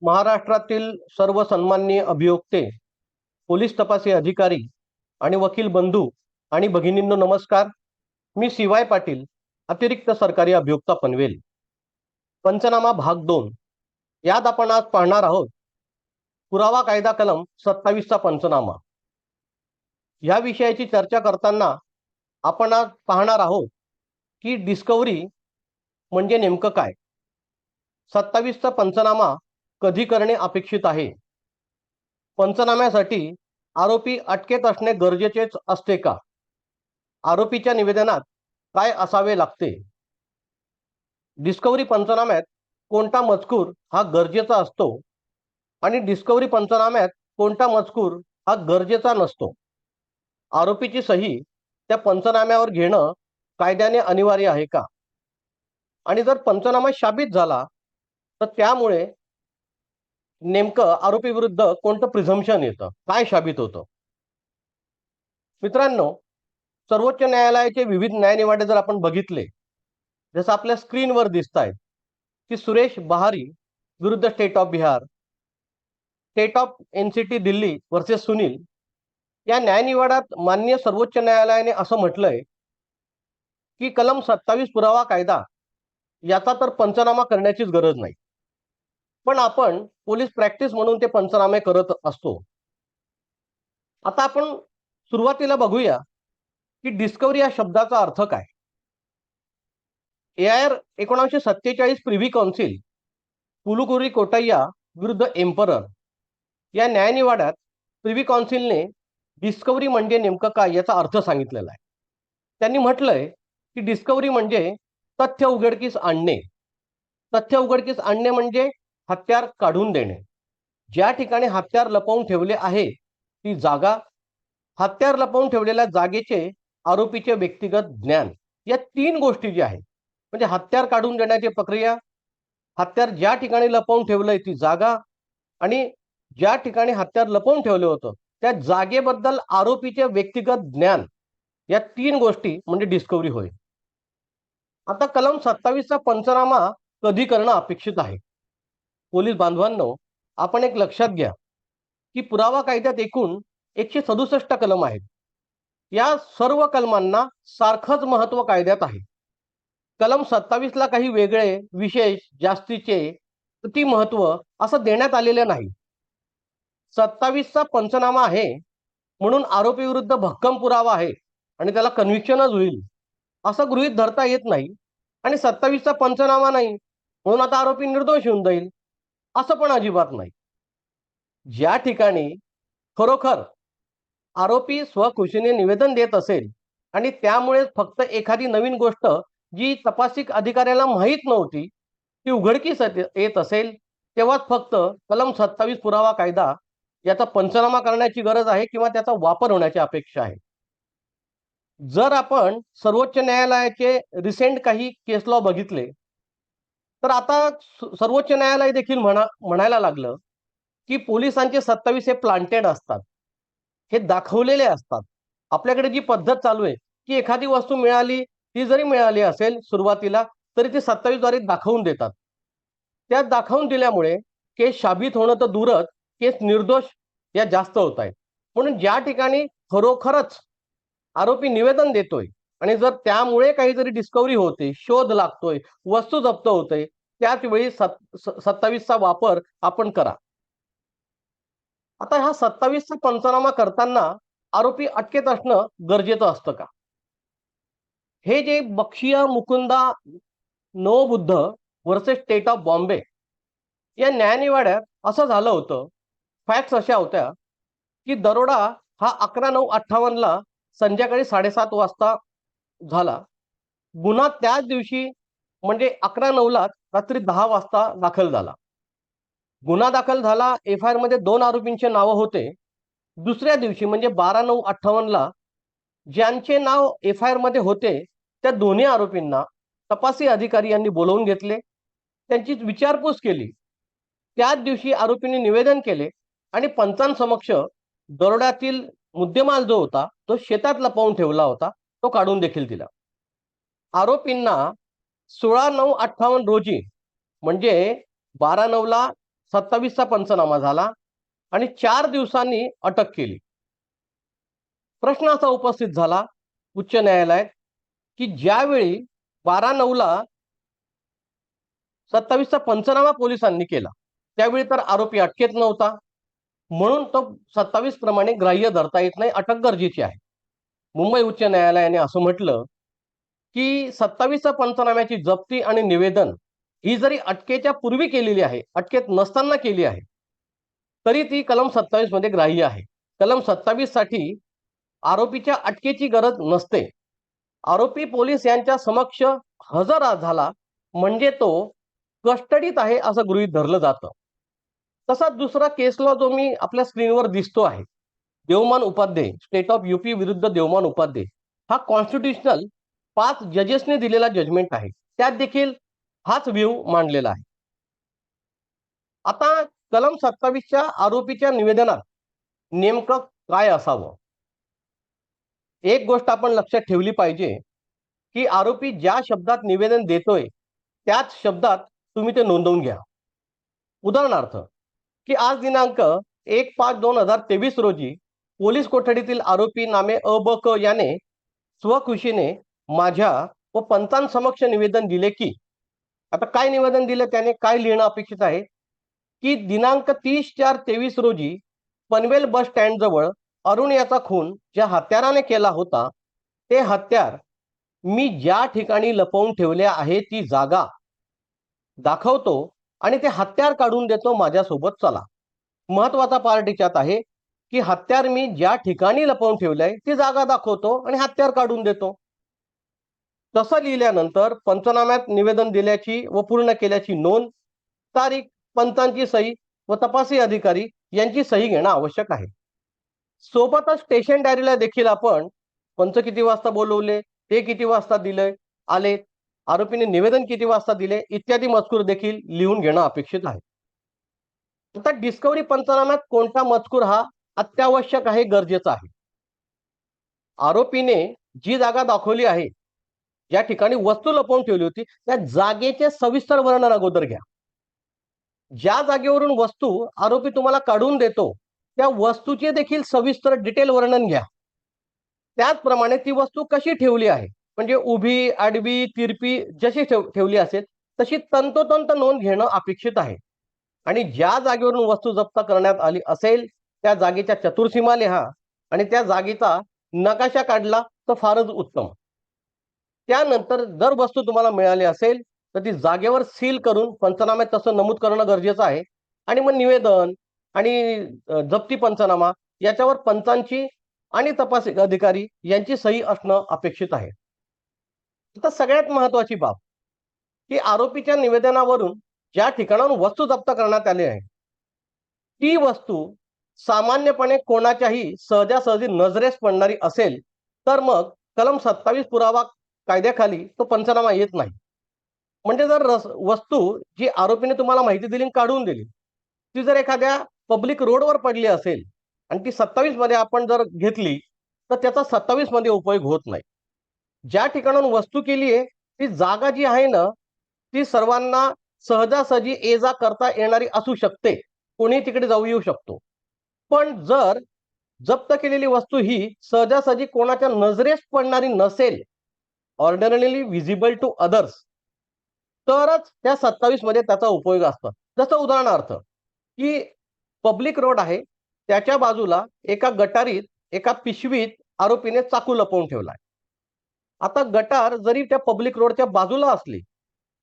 महाराष्ट्रातील सर्व सन्माननीय अभियोक्ते, पोलीस तपासी अधिकारी आणि वकील बंधू आणि भगिनींनो नमस्कार. मी CY पाटील, अतिरिक्त सरकारी अभियोक्ता पनवेल. पंचनामा भाग 2 यात आपण आज पाहणार आहोत पुरावा कायदा कलम 27 चा पंचनामा. या विषयाची चर्चा करताना आपण आज पाहणार आहोत की डिस्कव्हरी म्हणजे नेमकं काय, 27 चा पंचनामा कधी करणे अपेक्षित आहे, पंचनाम्यासाठी आरोपी अटकेत असणे गरजेचेच असते का, आरोपीच्या निवेदनात काय असावे लागते, डिस्कव्हरी पंचनाम्यात कोणता मजकूर हा गरजेचा असतो आणि डिस्कव्हरी पंचनाम्यात कोणता मजकूर हा गरजेचा नसतो, आरोपीची सही त्या पंचनाम्यावर घेणं कायद्याने अनिवार्य आहे का, आणि जर पंचनामा शाबित झाला तर त्यामुळे नेमकं आरोपी विरुद्ध कोणतं प्रिझम्पशन येतं, काय शाबित होतं. मित्रांनो, सर्वोच्च न्यायालयाचे विविध न्यायनिवाडे जर आपण बघितले, जसं आपल्या स्क्रीनवर दिसत आहेत की सुरेश बहारी विरुद्ध state of Bihar, state of NCT Delhi versus Sunil, या न्यायनिवाड्यात माननीय सर्वोच्च न्यायालयाने असं म्हटलंय की कलम 27 पुरावा कायदा याचा तर पंचनामा करण्याचीच गरज नाही, पण आपण पोलीस प्रॅक्टिस म्हणून ते पंचनामे करत असतो. आता आपण सुरुवातीला बघूया की डिस्कव्हरी या शब्दाचा अर्थ काय. AIR 1947 प्रिव्ही काउन्सिल पुलुकुरी कोटैया विरुद्ध एम्परर या न्यायनिवाड्यात प्रिव्ही काउन्सिलने डिस्कव्हरी म्हणजे नेमकं काय याचा अर्थ सांगितलेला आहे. त्यांनी म्हटलंय की डिस्कव्हरी म्हणजे तथ्य उघडकीस आणणे. तथ्य उघडकीस आणणे म्हणजे हत्यार काढून देणे. ज्या ठिकाणी हत्यार लपवून ठेवले आहे ती जागा, हत्यार लपवून ठेवलेल्या जागेचे आरोपीचे व्यक्तिगत ज्ञान, या 3 गोष्टी ज्या आहेत, म्हणजे हत्यार काढून देण्याची प्रक्रिया, हत्यार ज्या ठिकाणी लपवून ठेवलंय ती जागा, आणि ज्या ठिकाणी हत्यार लपवून ठेवलं होतं त्या जागेबद्दल आरोपीचे व्यक्तिगत ज्ञान, या 3 गोष्टी म्हणजे डिस्कव्हरी होय. आता कलम 27 चा पंचनामा कधी करणं अपेक्षित आहे. पोलीस बांधवांनो, आपण एक लक्षात घ्या की पुरावा कायद्यात एकूण 167 कलम आहेत. या सर्व कलमांना सारखंच महत्व कायद्यात आहे. कलम 27 ला काही वेगळे, विशेष, जास्तीचे, अति महत्व असं देण्यात आलेलं नाही. 27 चा पंचनामा आहे म्हणून आरोपी विरुद्ध भक्कम पुरावा आहे आणि त्याला कन्व्हिक्शनच होईल असं गृहीत धरता येत नाही, आणि 27 चा पंचनामा नाही म्हणून आता आरोपी निर्दोष होऊन जाईल असं पण अजिबात नाही. ज्या ठिकाणी खरोखर आरोपी स्वखुशीने निवेदन देत असेल आणि त्यामुळे फक्त एखादी नवीन गोष्ट जी तपासिक अधिकाऱ्याला माहीत नव्हती ती उघडकीस येत असेल, तेव्हाच फक्त कलम 27 पुरावा कायदा याचा पंचनामा करण्याची गरज आहे किंवा त्याचा वापर होण्याची अपेक्षा आहे. जर आपण सर्वोच्च न्यायालयाचे रिसेंट काही केस लॉ बघितले तर आता सर्वोच्च न्यायालय देखील म्हणायला लागलं की पोलिसांचे 27 हे प्लांटेड असतात, हे दाखवलेले असतात. आपल्याकडे जी पद्धत चालू आहे की एखादी वस्तू मिळाली, ती जरी मिळाली असेल सुरुवातीला, तरी ती 27 द्वारे दाखवून देतात. त्या दाखवून दिल्यामुळे केस शाबित होणं तर दूरच, केस निर्दोष या जास्त होत आहेत. म्हणून ज्या ठिकाणी खरोखरच आरोपी निवेदन देतोय आणि जर त्यामुळे काहीतरी डिस्कव्हरी होते, शोध लागतोय, वस्तू जप्त होते, त्याच वेळी 27 चा वापर आपण करा. आता हा 27 चा पंचनामा करताना आरोपी अटकेत असणं गरजेचं असतं का. हे जे बक्षिया मुकुंदा नो बुद्ध वर्सेस स्टेट ऑफ बॉम्बे या न्यायनिवाड्यात असं झालं होतं. फॅक्ट्स अशा होत्या की दरोडा हा 11/9/58 ला संध्याकाळी 7:30 वाजता झाला. गुन्हा त्याच दिवशी म्हणजे 11/9 ला रात्री 10 वाजता दाखल झाला. गुन्हा दाखल झाला, FIR मध्ये 2 आरोपींचे नाव होते. दुसऱ्या दिवशी म्हणजे 12/9/58 ला ज्यांचे नाव FIR मध्ये होते त्या दोन्ही आरोपींना तपासी अधिकारी यांनी बोलावून घेतले, त्यांची विचारपूस केली. त्याच दिवशी आरोपींनी निवेदन केले आणि पंचांसमक्ष दरोड्यातील मुद्देमाल जो होता तो शेतात लपवून ठेवला होता तो काढून देखील दिला. आरोपींना 16/9/58 रोजी म्हणजे 12/9 ला 27चा पंचनामा झाला आणि 4 दिवसांनी अटक केली. प्रश्न असा उपस्थित झाला उच्च न्यायालयात की ज्यावेळी 12/9ला 27चा पंचनामा पोलिसांनी केला त्यावेळी तर आरोपी अटकेत नव्हता, म्हणून तो 27 प्रमाणे ग्राह्य धरता येत नाही, अटक गरजेची आहे. मुंबई उच्च न्यायालयाने असं म्हटलं की 27चा पंचनाम्याची जप्ती आणि निवेदन ही जरी अटकेच्या पूर्वी केलेली आहे, अटकेत नसताना केली आहे, तरी ती कलम 27 मध्ये ग्राह्य आहे. कलम 27 साठी आरोपीच्या अटकेची गरज नसते. आरोपी पोलीस यांच्या समक्ष हजर झाला म्हणजे तो कस्टडीत आहे असं गृहीत धरलं जातं. तसा दुसरा केस लॉ जो मी आपल्या स्क्रीनवर दिसतो आहे, Devman Upadhye, state of UP विरुद्ध देवमान उपाध्ये, हा कॉन्स्टिट्यूशनल 5 जजेसने दिलेला जजमेंट आहे. त्यात देखील हाच व्ह्यू मांडलेला आहे. आता कलम 27च्या आरोपीच्या निवेदनात नेमकं काय असावं? एक गोष्ट आपण लक्षात ठेवली पाहिजे की आरोपी ज्या शब्दात निवेदन देतोय त्याच शब्दात तुम्ही ते नोंदवून घ्या. उदाहरणार्थ की आज दिनांक 1/5/2023 रोजी पोलीस कोठडीतील आरोपी नामे अ ब क याने स्वखुशीने माझ्या व पंचांसमक्ष निवेदन दिले की, आता काय निवेदन दिलं, त्याने काय लिहिणं अपेक्षित आहे की दिनांक 30/4/23 रोजी पनवेल बस स्टँड जवळ अरुण याचा खून ज्या हत्याराने केला होता ते हत्यार मी ज्या ठिकाणी लपवून ठेवले आहे ती जागा दाखवतो आणि ते हत्यार काढून देतो, माझ्यासोबत चला. महत्वाचा पार्ट याच्यात आहे की हत्यार मी ज्या ठिकाणी लपवून ठेवलंय ती जागा दाखवतो आणि हत्यार काढून देतो. तसं लिहिल्यानंतर पंचनाम्यात निवेदन दिल्याची व पूर्ण केल्याची नोंद, तारीख, पंचांची सही व तपासी अधिकारी यांची सही घेणं आवश्यक आहे. सोबतच स्टेशन डायरीला देखील आपण पंच किती वाजता बोलवले, ते किती वाजता दिले आले, आरोपीने निवेदन किती वाजता दिले इत्यादी मजकूर देखील लिहून घेणं अपेक्षित आहे. आता डिस्कव्हरी पंचनाम्यात कोणता मजकूर हा अत्यावश्यक आहे, गरजेचा आहे? आरोपीने जी जागा दाखवली आहे, ज्या ठिकाणी वस्तू लपवून ठेवली होती त्या जागेचे सविस्तर वर्णन अगोदर घ्या. ज्या जागेवरून वस्तू आरोपी तुम्हाला काढून देतो त्या वस्तूचे देखील सविस्तर डिटेल वर्णन घ्या. त्याचप्रमाणे ती वस्तू कशी ठेवली आहे, म्हणजे उभी, आडवी, तिरपी जशी ठेवली असेल तशी तंतोतंत नोंद घेणं अपेक्षित आहे. आणि ज्या जागेवरून वस्तू जप्त करण्यात आली असेल त्या जागेच्या चतुर्सीमा लिहा आणि त्या जागेचा नकाशा काढला तर फारच उत्तम. त्यानंतर जर वस्तू तुम्हाला मिळाली असेल तर ती जागेवर सील करून पंचनाम्यात तसं नमूद करणं गरजेचं आहे. आणि मग निवेदन आणि जप्ती पंचनामा याच्यावर पंचांची आणि तपासी अधिकारी यांची सही असणं अपेक्षित आहे. आता सगळ्यात महत्वाची बाब की आरोपीच्या निवेदनावरून ज्या ठिकाणाहून वस्तू जप्त करण्यात आली आहे ती वस्तू सामान्यपणे कोणाच्याही सहजासहजी नजरेस पडणारी असेल तर मग कलम 27 पुरावा कायद्याखाली तो पंचनामा येत नाही. म्हणजे जर वस्तू जी आरोपीने तुम्हाला माहिती दिली काढून दिली ती जर एखाद्या पब्लिक रोडवर पडली असेल आणि ती 27 मध्ये आपण जर घेतली तर त्याचा 27 मध्ये उपयोग होत नाही. ज्या ठिकाणाहून वस्तू केली आहे ती जागा जी आहे ना ती सर्वांना सहजासहजी ये जा करता येणारी असू शकते, कोणी तिकडे जाऊ येऊ शकतो. पण जर जप्त केलेली वस्तू ही सहजासहजी कोणाच्या नजरेस पडणारी नसेल, ऑर्डिनरीली विजिबल टू अदर्स, तरच त्या 27 मध्ये त्याचा उपयोग असतो. जसं उदाहरणार्थ की पब्लिक रोड आहे त्याच्या बाजूला एका गटारीत एका पिशवीत आरोपीने चाकू लपवून ठेवलाय. आता गटार जरी त्या पब्लिक रोडच्या बाजूला असली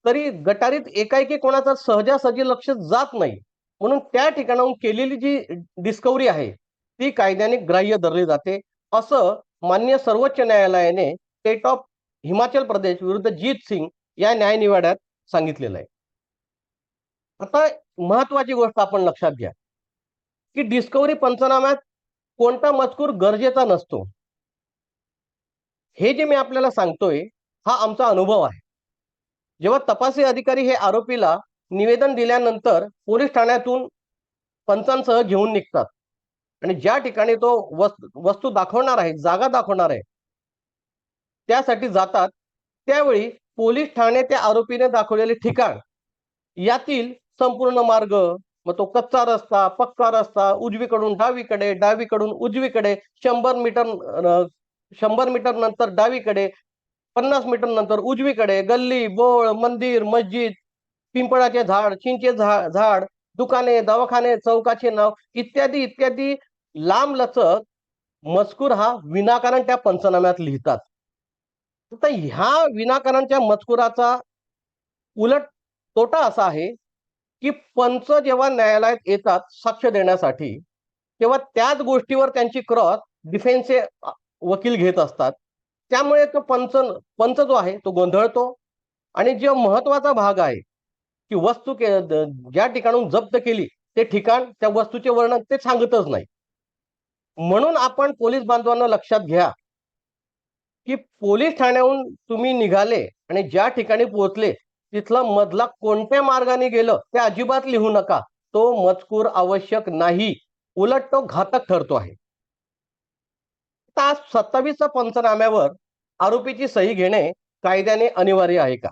तरी गटारीत एकाएकी कोणाचा सहजासहजी लक्ष जात नाही, म्हणून त्या ठिकाणाहून केलेली जी डिस्कव्हरी आहे ती कायद्याने ग्राह्य धरली जाते, असं माननीय सर्वोच्च न्यायालयाने स्टेट ऑफ हिमाचल प्रदेश विरुद्ध जीत सिंग या न्यायनिवाड्यात सांगितलेलं आहे. आता महत्वाची गोष्ट आपण लक्षात घ्या की डिस्कव्हरी पंचनाम्यात कोणता मजकूर गरजेचा नसतो. हे जे मी आपल्याला सांगतोय हा आमचा अनुभव आहे. जेव्हा तपासी अधिकारी हे आरोपीला निवेदन दिल्यानंतर पोलीस ठाण्यातून पंचांसह घेऊन निघतात आणि ज्या ठिकाणी तो वस्तू दाखवणार आहे, जागा दाखवणार आहे त्यासाठी जातात, त्यावेळी पोलीस ठाणे त्या आरोपीने दाखवलेले ठिकाण यातील संपूर्ण मार्ग, मग तो कच्चा रस्ता, पक्का रस्ता, उजवीकडून डावीकडे, डावीकडून उजवीकडे, 100 मीटर नंतर डावीकडे, 50 मीटर नंतर उजवीकडे, गल्ली, बोळ, मंदिर, मस्जिद, पिंपळाचे झाड, चिंचे झाड, दुकाने, दवाखाने, चौकाचे नाव इत्यादी इत्यादी लांब लचक मजकूर हा विनाकारण त्या पंचनाम्यात लिहितात. तर ह्या विनाकारणच्या मजकुराचा उलट तोटा असा आहे, की पंच जेव्हा न्यायालयात येतात साक्ष देण्यासाठी, तेव्हा त्याच गोष्टीवर त्यांची क्रॉस डिफेन्सचे वकील घेत असतात. त्यामुळे तो पंच जो आहे तो गोंधळतो आणि जो महत्वाचा भाग आहे, की ज्या ठिकाणून जप्त केली ते ठिकाण, त्या वस्तूचे वर्णन ते सांगतच नाही. म्हणून आपण पोलीस बांधवांना लक्षात घ्या, की पोलीस ठाण्याहून तुम्ही निघाले आणि ज्या ठिकाणी पोहोचले तिथला मधला कोणत्या मार्गाने गेलं ते अजिबात लिहू नका. तो मजकूर आवश्यक नाही, उलट तो घातक ठरतो आहे. तास 27च्या पंचनाम्यावर आरोपीची सही घेणे कायद्याने अनिवार्य आहे का?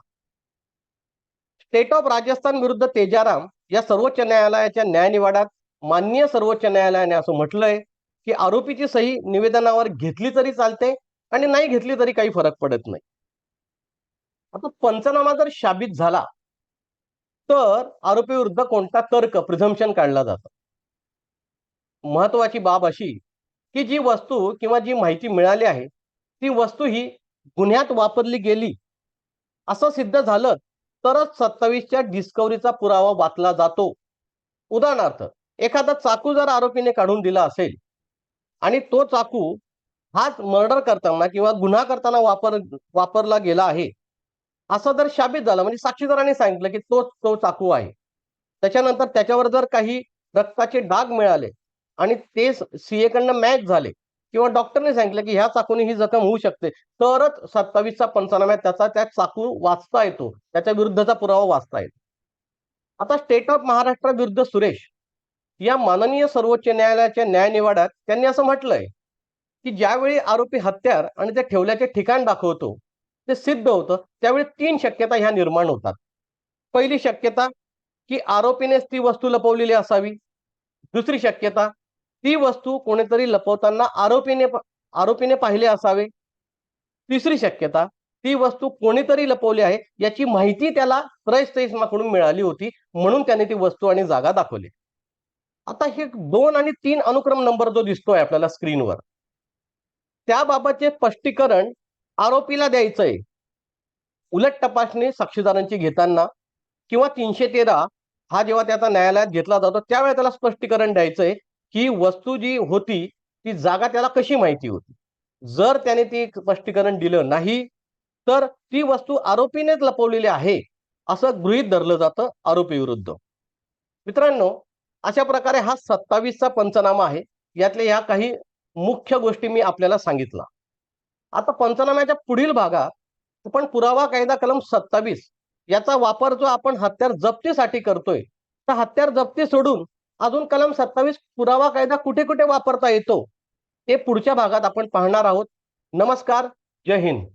स्टेट ऑफ राजस्थान विरुद्ध तेजाराम या सर्वोच्च न्यायालयाच्या न्यायनिवाड्यात माननीय सर्वोच्च न्यायालयाने असं म्हटलंय, की आरोपीची सही निवेदनावर घेतली तरी चालते आणि नाही घेतली तरी काही फरक पडत नाही. आता पंचनामा जर शाबित झाला तर आरोपी विरुद्ध कोणता तर्क प्रिझम्पशन काढला जातो. महत्वाची बाब अशी, की जी वस्तू किंवा जी माहिती मिळाली आहे ती वस्तू ही गुन्ह्यात वापरली गेली असं सिद्ध झालं तरच 27च्या डिस्कव्हरीचा पुरावा वाचला जातो. उदाहरणार्थ, एखादा चाकू जर आरोपीने काढून दिला असेल आणि तो चाकू हाच मर्डर करताना किंवा गुन्हा करताना वापरला गेला आहे असं जर साबित झालं, म्हणजे साक्षीदारांनी सांगितलं की तो चाकू आहे, त्याच्यानंतर त्याच्यावर जर काही रक्ताचे डाग मिळाले आणि ते सीए कडनं मॅच झाले किंवा डॉक्टरने सांगितलं की ह्या चाकूने ही जखम होऊ शकते, तरच 27चा पंचनाम्यात त्या चाकू वाचता येतो, त्याच्या विरुद्धचा पुरावा वाचता येतो. आता स्टेट ऑफ महाराष्ट्र विरुद्ध सुरेश या माननीय सर्वोच्च न्यायालयाच्या न्यायनिवाड्यात त्यांनी असं म्हटलंय, की ज्यावेळी आरोपी हत्यार आणि ते ठेवल्याचे ठिकाण दाखवतो, ते सिद्ध होतं, त्यावेळी 3 शक्यता ह्या निर्माण होतात. पहिली शक्यता, की आरोपीनेच ती वस्तू लपवलेली असावी. दुसरी शक्यता, ती वस्तू कोणीतरी लपवताना आरोपीने पाहिले असावे. तिसरी शक्यता, ती वस्तू कोणीतरी लपवली आहे याची माहिती त्याला क्रयस्थाईकडून मिळाली होती, म्हणून त्याने ती वस्तू आणि जागा दाखवली. आता हे 2 आणि 3 अनुक्रम नंबर जो दिसतोय आपल्याला स्क्रीनवर, त्याबाबतचे स्पष्टीकरण आरोपीला द्यायचंय. उलट तपासणी साक्षीदारांची घेताना किंवा 313 हा जेव्हा त्याचा न्यायालयात घेतला जातो त्यावेळेला त्याला स्पष्टीकरण द्यायचंय, की वस्तू जी होती ती जागा त्याला कशी माहिती होती. जर त्याने ती स्पष्टीकरण दिलं नाही तर ती वस्तू आरोपीनेच लपवलेली आहे असं गृहीत धरलं जातं आरोपी विरुद्ध. मित्रांनो, अशा प्रकारे हा 27चा पंचनामा आहे. यातल्या ह्या काही मुख्य गोष्टी मी आपल्याला सांगितल्या. आता पंचनाम्याच्या पुढील भागात आपण पुरावा कायदा कलम 27 याचा वापर जो आपण हत्यार जप्तीसाठी करतोय, तर हत्यार जप्ती सोडून अजून कलम 27 पुरावा कायदा कुठे कुठे वापरता येतो ते पुढच्या भागात आपण पाहणार आहोत. नमस्कार, जय हिंद.